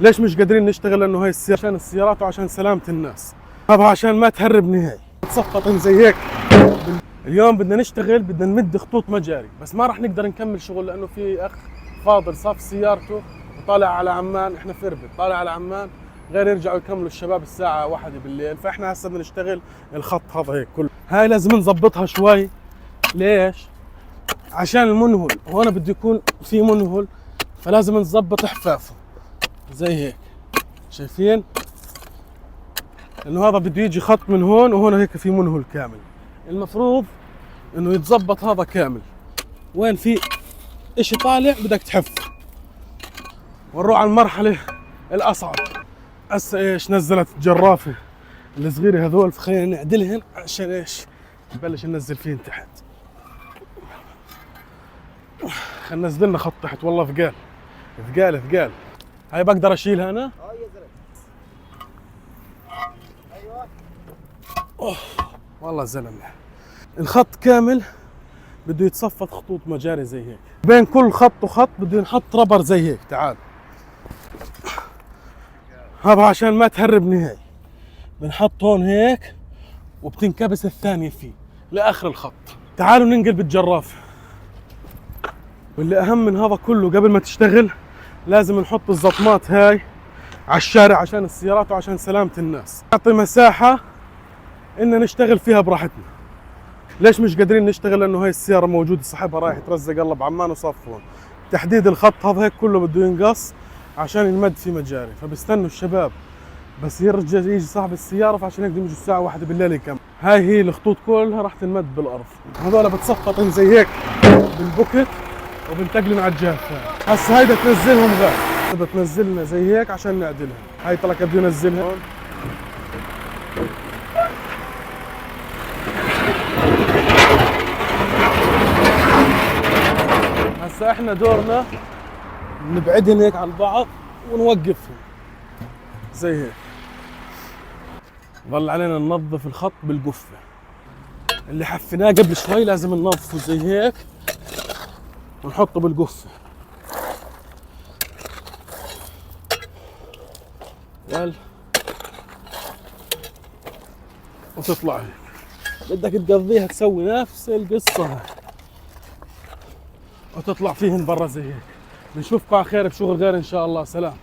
ليش مش قادرين نشتغل؟ لانه هاي السيارة عشان السيارات وعشان سلامة الناس، هذا عشان ما تهرب نهائي تصفط زي هيك. اليوم بدنا نشتغل، بدنا نمد خطوط مجاري، بس ما راح نقدر نكمل شغل لانه في اخ فاضل صاف سيارته وطالع على عمان، احنا في اربد طالع على عمان، غير يرجعوا يكملوا الشباب الساعة 1 بالليل، فاحنا هسه بدنا نشتغل الخط هذا هيك كله. هاي لازم نظبطها شوي. ليش؟ عشان المنهل هون بده يكون في منهل، فلازم نظبط حفافه زي هيك، شايفين؟ لانه هذا بده يجي خط من هون وهون هيك في منهل كامل، المفروض انه يتظبط هذا كامل. وين في اشي طالع بدك تحف. ونروح على المرحلة الاصعب. هسه ايش؟ نزلت الجرافة الصغيرة هذول، فخلينا نعدلهن عشان ايش؟ نبلش ننزل فيهن تحت. خلينا ننزل لنا خط تحت، والله ثقال ثقال ثقال. هاي بقدر اشيلها انا؟ يا زلمه. ايوه اوه والله زلمه. الخط كامل بده يتصفط خطوط مجاري زي هيك، بين كل خط وخط بده ينحط ربر زي هيك. تعال، هذا عشان ما تهرب نهائي، بنحط هون هيك وبتنكبس الثانية فيه لآخر الخط. تعالوا ننقل بالجرافة. واللي أهم من هذا كله، قبل ما تشتغل لازم نحط الزطمات هاي على الشارع عشان السيارات وعشان سلامة الناس، نعطي مساحة إن نشتغل فيها براحتنا. ليش مش قادرين نشتغل؟ لأنه هاي السيارة موجودة صاحبها رايح يترزق الله بعمان وصفون. تحديد الخط هذا هيك كله بده ينقص عشان ينمد في مجاري، فبيستنوا الشباب بس يرجع يجي صاحب السيارة، فعشان هيك يجوا الساعة 1 بالليل يكمل. هاي هي الخطوط كلها راح تنمد بالأرض. هذول بتصفطن زي هيك بالبوكت وبنتقلن على الجهة الثانية. هسه هاي بدها تنزلهم غير، بدها تنزلنا زي هيك عشان نعدلها. هاي طلع بده ينزلها هون. هسه احنا دورنا نبعدهم هيك عن بعض ونوقفهم زي هيك. ظل علينا ننظف الخط بالقفة اللي حفيناه قبل شوي، لازم ننظفه زي هيك ونحطه بالقفة. يلا وتطلع هيك. بدك تقضيها تسوي نفس القصة هاي وتطلع فيهن برا زي هيك. بنشوفكم على خير بشغل غير ان شاء الله. سلام.